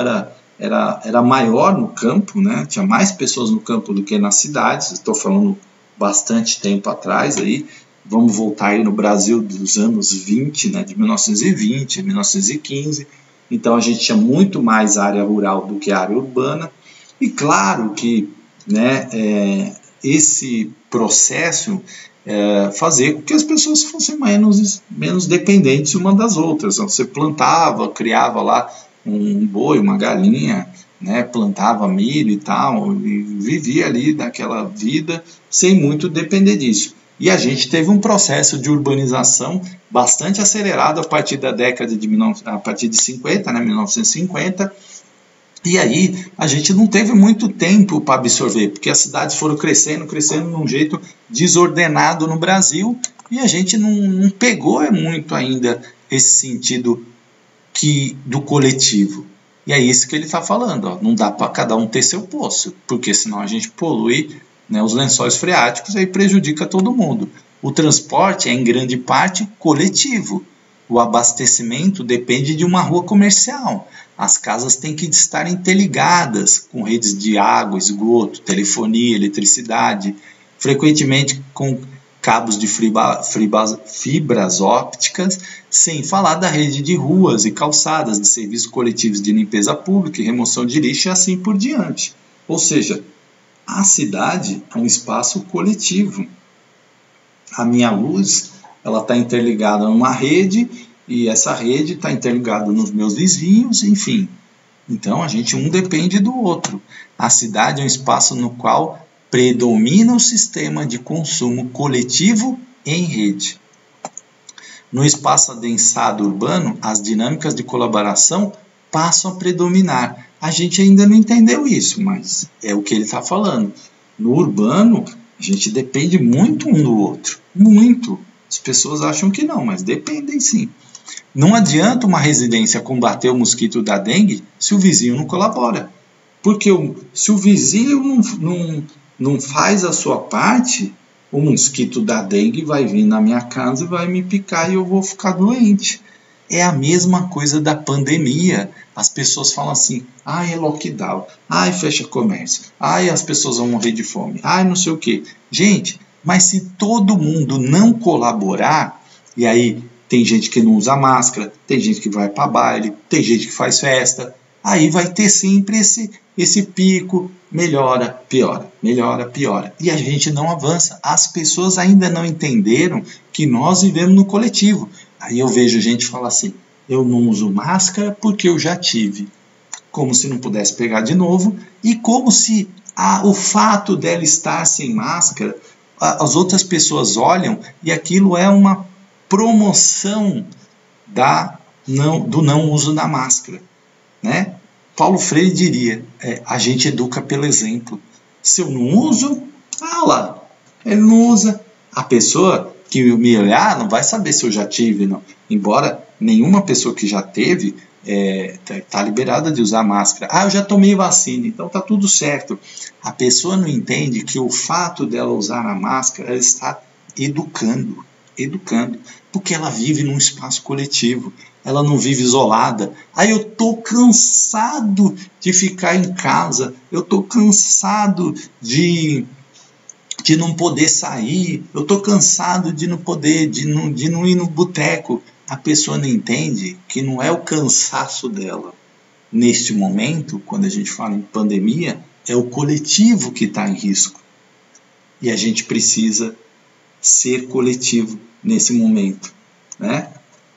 era maior no campo, Tinha mais pessoas no campo do que nas cidades. Estou falando bastante tempo atrás aí. Vamos voltar aí no Brasil dos anos 20, de 1920 a 1915. Então a gente tinha muito mais área rural do que área urbana. E claro que esse processo fazer com que as pessoas fossem menos dependentes uma das outras. Então, você plantava, criava lá um boi, uma galinha, plantava milho e tal, e vivia ali daquela vida sem muito depender disso. E a gente teve um processo de urbanização bastante acelerado a partir da década a partir de 50, 1950, e aí a gente não teve muito tempo para absorver, porque as cidades foram crescendo de um jeito desordenado no Brasil, e a gente não pegou muito ainda esse sentido do coletivo. E é isso que ele está falando, ó. Não dá para cada um ter seu poço, porque senão a gente polui, né, os lençóis freáticos e aí prejudica todo mundo. O transporte é em grande parte coletivo. O abastecimento depende de uma rua comercial. As casas têm que estar interligadas com redes de água, esgoto, telefonia, eletricidade, frequentemente com cabos de fibras ópticas, sem falar da rede de ruas e calçadas, de serviços coletivos de limpeza pública e remoção de lixo e assim por diante. Ou seja, a cidade é um espaço coletivo. A minha luz, ela está interligada numa rede e essa rede está interligada nos meus vizinhos, enfim. Então a gente um depende do outro. A cidade é um espaço no qual predomina o sistema de consumo coletivo em rede. No espaço adensado urbano, as dinâmicas de colaboração passam a predominar. A gente ainda não entendeu isso, mas é o que ele está falando. No urbano, a gente depende muito um do outro. Muito. As pessoas acham que não, mas dependem sim. Não adianta uma residência combater o mosquito da dengue se o vizinho não colabora. Porque se o vizinho não faz a sua parte, o mosquito da dengue vai vir na minha casa e vai me picar e eu vou ficar doente. É a mesma coisa da pandemia. As pessoas falam assim, é lockdown, fecha comércio, as pessoas vão morrer de fome, não sei o quê. Gente, mas se todo mundo não colaborar, e aí tem gente que não usa máscara, tem gente que vai para baile, tem gente que faz festa, aí vai ter sempre esse pico, melhora, piora, melhora, piora. E a gente não avança. As pessoas ainda não entenderam que nós vivemos no coletivo. Aí eu vejo gente falar assim, eu não uso máscara porque eu já tive. Como se não pudesse pegar de novo. E como se o fato dela estar sem máscara, as outras pessoas olham e aquilo é uma promoção do não uso da máscara, né? Paulo Freire diria, a gente educa pelo exemplo. Se eu não uso, lá, ele não usa. A pessoa que me olhar não vai saber se eu já tive, não. Embora nenhuma pessoa que já teve está liberada de usar máscara. Eu já tomei vacina, então está tudo certo. A pessoa não entende que o fato dela usar a máscara, ela está educando, porque ela vive num espaço coletivo. Ela não vive isolada. Eu estou cansado de ficar em casa. Eu estou cansado de não poder sair. Eu estou cansado de não poder, de não ir no boteco. A pessoa não entende que não é o cansaço dela. Neste momento, quando a gente fala em pandemia, é o coletivo que está em risco. E a gente precisa ser coletivo nesse momento, né?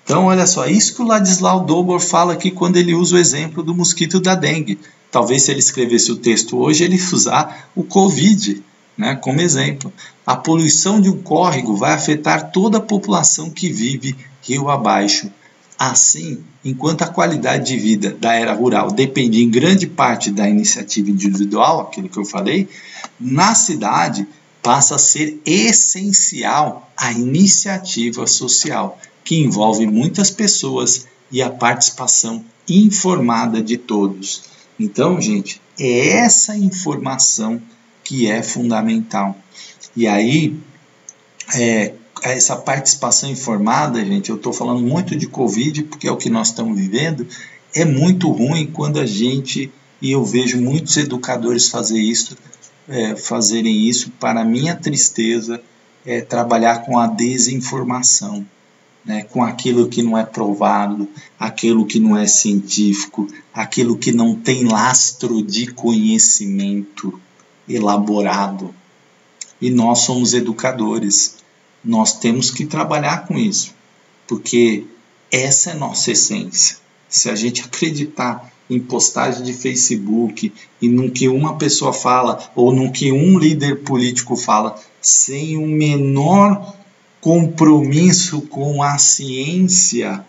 Então, olha só, isso que o Ladislau Dobor fala aqui quando ele usa o exemplo do mosquito da dengue. Talvez se ele escrevesse o texto hoje, ele usar o Covid, né, como exemplo. A poluição de um córrego vai afetar toda a população que vive rio abaixo. Assim, enquanto a qualidade de vida da era rural depende em grande parte da iniciativa individual, aquilo que eu falei, na cidade passa a ser essencial a iniciativa social, que envolve muitas pessoas e a participação informada de todos. Então, gente, é essa informação que é fundamental. E aí, essa participação informada, gente, eu estou falando muito de Covid, porque é o que nós estamos vivendo, é muito ruim quando e eu vejo muitos educadores fazerem isso, para minha tristeza, trabalhar com a desinformação. Né, com aquilo que não é provado, aquilo que não é científico, aquilo que não tem lastro de conhecimento elaborado. E nós somos educadores, nós temos que trabalhar com isso, porque essa é a nossa essência. Se a gente acreditar em postagem de Facebook e no que uma pessoa fala, ou no que um líder político fala, sem o menor compromisso com a ciência,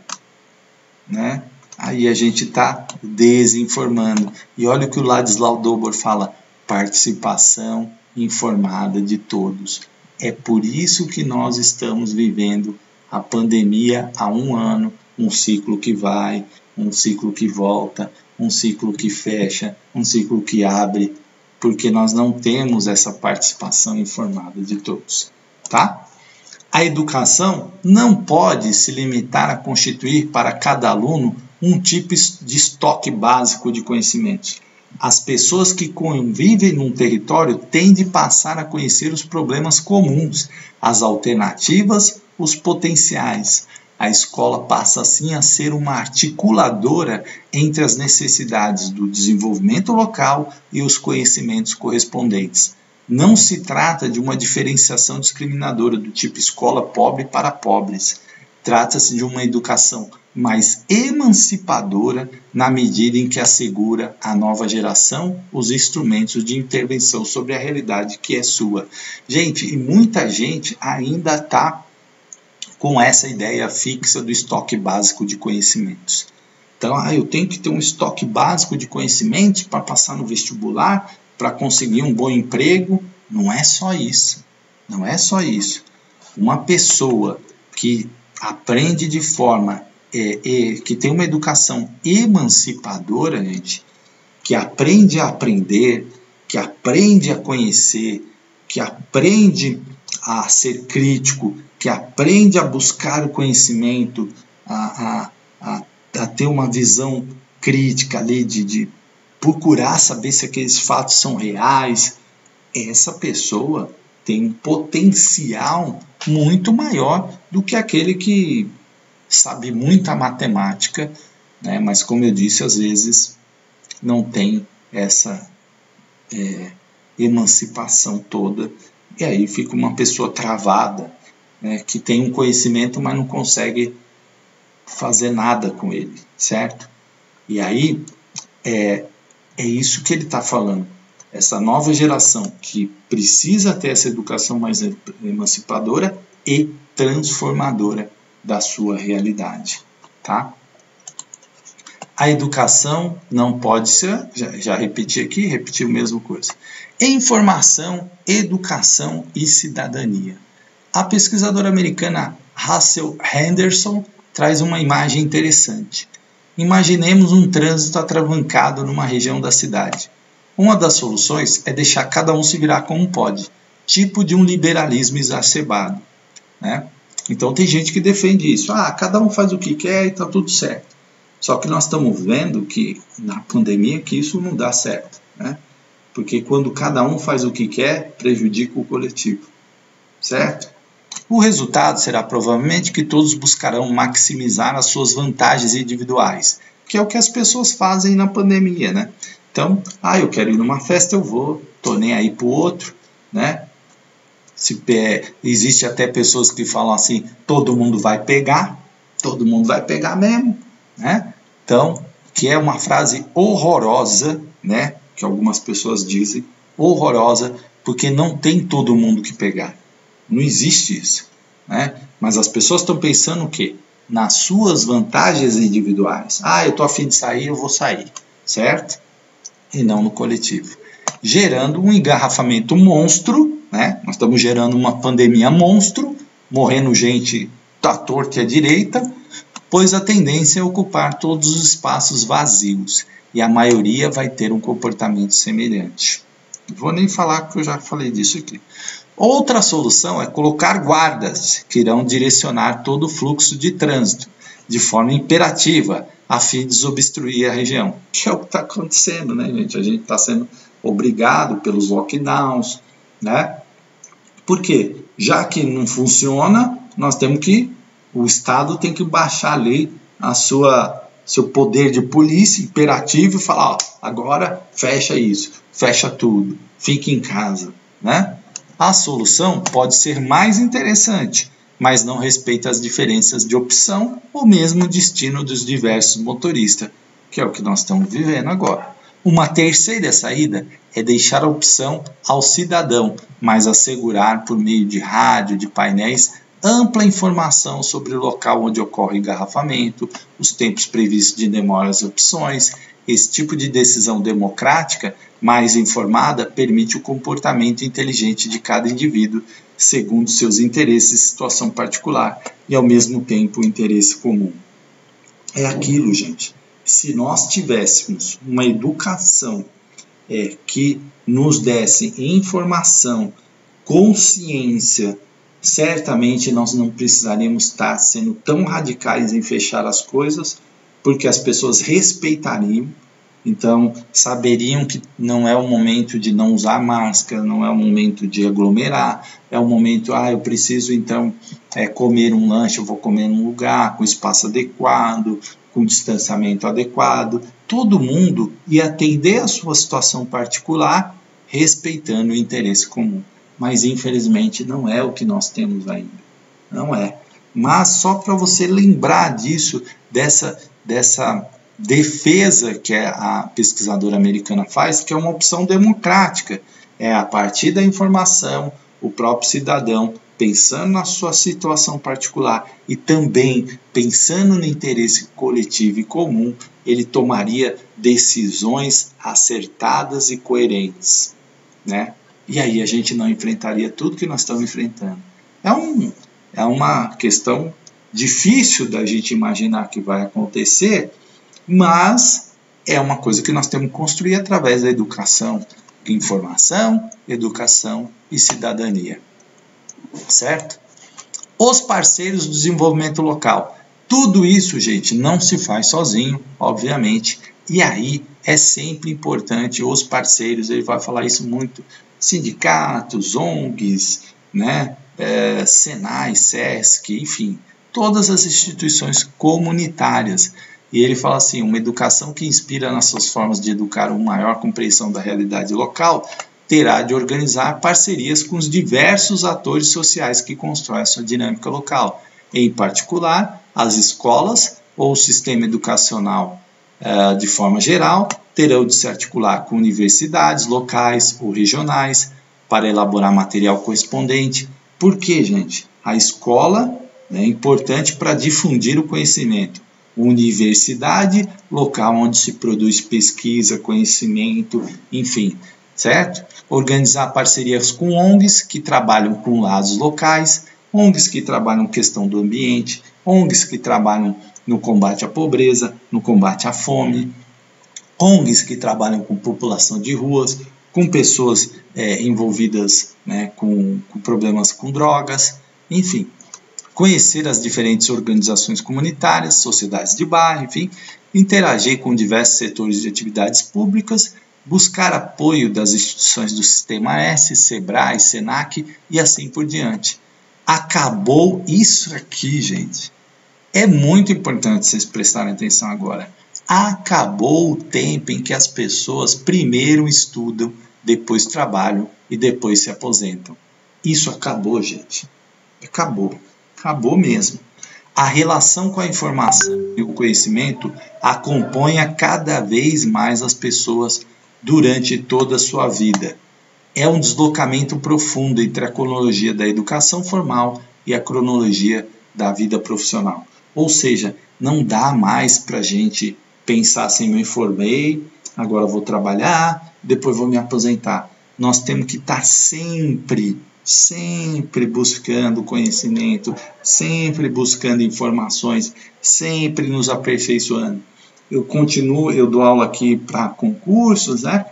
né? Aí a gente está desinformando. E olha o que o Ladislau Dobor fala, participação informada de todos. É por isso que nós estamos vivendo a pandemia há 1 ano, um ciclo que vai, um ciclo que volta, um ciclo que fecha, um ciclo que abre, porque nós não temos essa participação informada de todos, tá? A educação não pode se limitar a constituir para cada aluno um tipo de estoque básico de conhecimentos. As pessoas que convivem num território têm de passar a conhecer os problemas comuns, as alternativas, os potenciais. A escola passa assim a ser uma articuladora entre as necessidades do desenvolvimento local e os conhecimentos correspondentes. Não se trata de uma diferenciação discriminadora do tipo escola pobre para pobres. Trata-se de uma educação mais emancipadora na medida em que assegura à nova geração os instrumentos de intervenção sobre a realidade que é sua. Gente, e muita gente ainda está com essa ideia fixa do estoque básico de conhecimentos. Então, eu tenho que ter um estoque básico de conhecimentos para passar no vestibular, para conseguir um bom emprego. Não é só isso. Não é só isso. Uma pessoa que aprende de forma, que tem uma educação emancipadora, gente, que aprende a aprender, que aprende a conhecer, que aprende a ser crítico, que aprende a buscar o conhecimento, a ter uma visão crítica ali, de procurar saber se aqueles fatos são reais, essa pessoa tem um potencial muito maior do que aquele que sabe muita matemática, né? Mas, como eu disse, às vezes não tem essa emancipação toda, e aí fica uma pessoa travada, né? Que tem um conhecimento, mas não consegue fazer nada com ele, certo? E aí é isso que ele está falando. Essa nova geração que precisa ter essa educação mais emancipadora e transformadora da sua realidade, tá? A educação não pode ser, já repeti aqui, repeti a mesma coisa. Informação, educação e cidadania. A pesquisadora americana Russell Henderson traz uma imagem interessante. Imaginemos um trânsito atravancado numa região da cidade. Uma das soluções é deixar cada um se virar como pode, tipo de um liberalismo exacerbado, né? Então tem gente que defende isso. Cada um faz o que quer e está tudo certo. Só que nós estamos vendo que na pandemia que isso não dá certo, né? Porque quando cada um faz o que quer, prejudica o coletivo, certo? O resultado será provavelmente que todos buscarão maximizar as suas vantagens individuais, que é o que as pessoas fazem na pandemia, né? Então, eu quero ir numa festa, eu vou, tô nem aí pro outro, né? Existe até pessoas que falam assim, todo mundo vai pegar mesmo, né? Então, que é uma frase horrorosa, né? Que algumas pessoas dizem, horrorosa, porque não tem todo mundo que pegar. Não existe isso, né? Mas as pessoas estão pensando o quê? Nas suas vantagens individuais. Eu estou a fim de sair, eu vou sair, certo? E não no coletivo. Gerando um engarrafamento monstro, né? Nós estamos gerando uma pandemia monstro, morrendo gente da torta e à direita, pois a tendência é ocupar todos os espaços vazios e a maioria vai ter um comportamento semelhante. Não vou nem falar porque eu já falei disso aqui. Outra solução é colocar guardas que irão direcionar todo o fluxo de trânsito de forma imperativa, a fim de desobstruir a região. Que é o que está acontecendo, né, gente? A gente está sendo obrigado pelos lockdowns, né? Por quê? Já que não funciona, o Estado tem que baixar ali seu poder de polícia imperativo e falar, agora fecha isso, fecha tudo, fique em casa, né? A solução pode ser mais interessante, mas não respeita as diferenças de opção ou mesmo o destino dos diversos motoristas, que é o que nós estamos vivendo agora. Uma terceira saída é deixar a opção ao cidadão, mas assegurar por meio de rádio, de painéis, ampla informação sobre o local onde ocorre engarrafamento, os tempos previstos de demora às opções. Esse tipo de decisão democrática, mais informada, permite o comportamento inteligente de cada indivíduo, segundo seus interesses e situação particular, e ao mesmo tempo o interesse comum. É aquilo, gente. se nós tivéssemos uma educação que nos desse informação, consciência, certamente nós não precisaríamos estar sendo tão radicais em fechar as coisas, porque as pessoas respeitariam. Então, saberiam que não é o momento de não usar máscara, não é o momento de aglomerar, é o momento, eu preciso então comer um lanche, eu vou comer num lugar com espaço adequado, com distanciamento adequado. Todo mundo ia atender a sua situação particular, respeitando o interesse comum. Mas, infelizmente, não é o que nós temos ainda. Não é. Mas só para você lembrar disso, dessa defesa que a pesquisadora americana faz, que é uma opção democrática. É a partir da informação, o próprio cidadão, pensando na sua situação particular e também pensando no interesse coletivo e comum, ele tomaria decisões acertadas e coerentes, né? E aí a gente não enfrentaria tudo que nós estamos enfrentando. É uma questão difícil da gente imaginar que vai acontecer, mas é uma coisa que nós temos que construir através da educação, informação, educação e cidadania. Certo? Os parceiros do desenvolvimento local. Tudo isso, gente, não se faz sozinho, obviamente. E aí é sempre importante os parceiros, ele vai falar isso muito, sindicatos, ONGs, né? Senai, SESC, enfim, todas as instituições comunitárias. E ele fala assim, uma educação que inspira nas suas formas de educar uma maior compreensão da realidade local terá de organizar parcerias com os diversos atores sociais que constroem a sua dinâmica local, em particular as escolas ou o sistema educacional de forma geral, terão de se articular com universidades locais ou regionais para elaborar material correspondente. Por quê, gente? A escola é importante para difundir o conhecimento. Universidade, local onde se produz pesquisa, conhecimento, enfim, certo? Organizar parcerias com ONGs que trabalham com lados locais, ONGs que trabalham com questão do ambiente, ONGs que trabalham no combate à pobreza, no combate à fome, ONGs que trabalham com população de ruas, com pessoas envolvidas, né, com problemas com drogas, enfim. Conhecer as diferentes organizações comunitárias, sociedades de bairro, enfim, interagir com diversos setores de atividades públicas, buscar apoio das instituições do Sistema S, SEBRAE, SENAC e assim por diante. Acabou isso aqui, gente. É muito importante vocês prestarem atenção agora. Acabou o tempo em que as pessoas primeiro estudam, depois trabalham e depois se aposentam. Isso acabou, gente. Acabou. Acabou mesmo. A relação com a informação e o conhecimento acompanha cada vez mais as pessoas durante toda a sua vida. É um deslocamento profundo entre a cronologia da educação formal e a cronologia da vida profissional. Ou seja, não dá mais para a gente pensar assim, me formei, agora vou trabalhar, depois vou me aposentar. Nós temos que estar sempre buscando conhecimento, sempre buscando informações, sempre nos aperfeiçoando. Eu dou aula aqui para concursos, né?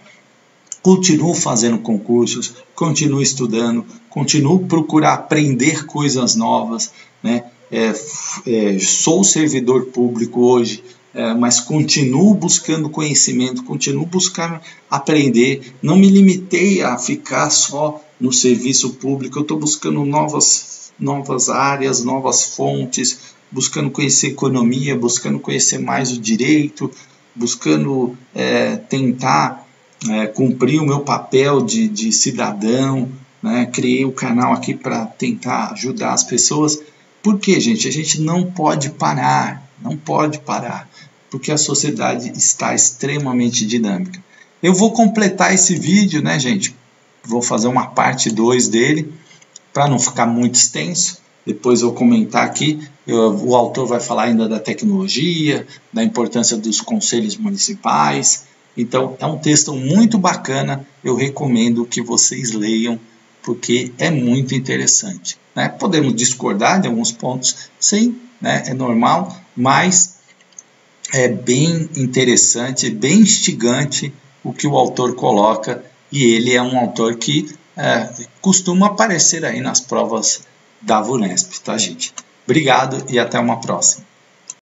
Continuo fazendo concursos, continuo estudando, continuo procurar aprender coisas novas, né? Sou servidor público hoje, mas continuo buscando conhecimento, continuo buscando aprender. Não me limitei a ficar só no serviço público, eu estou buscando novas áreas, novas fontes, buscando conhecer economia, buscando conhecer mais o direito, buscando tentar cumprir o meu papel de cidadão, né? Criei o canal aqui para tentar ajudar as pessoas. Por quê, gente? A gente não pode parar, porque a sociedade está extremamente dinâmica. Eu vou completar esse vídeo, né, gente? Vou fazer uma parte 2 dele, para não ficar muito extenso. Depois eu comentar aqui, o autor vai falar ainda da tecnologia, da importância dos conselhos municipais. Então, é um texto muito bacana, eu recomendo que vocês leiam, porque é muito interessante, né? Podemos discordar de alguns pontos, sim, né? É normal, mas é bem interessante, bem instigante o que o autor coloca, e ele é um autor que costuma aparecer aí nas provas da VUNESP, tá, gente? Obrigado e até uma próxima.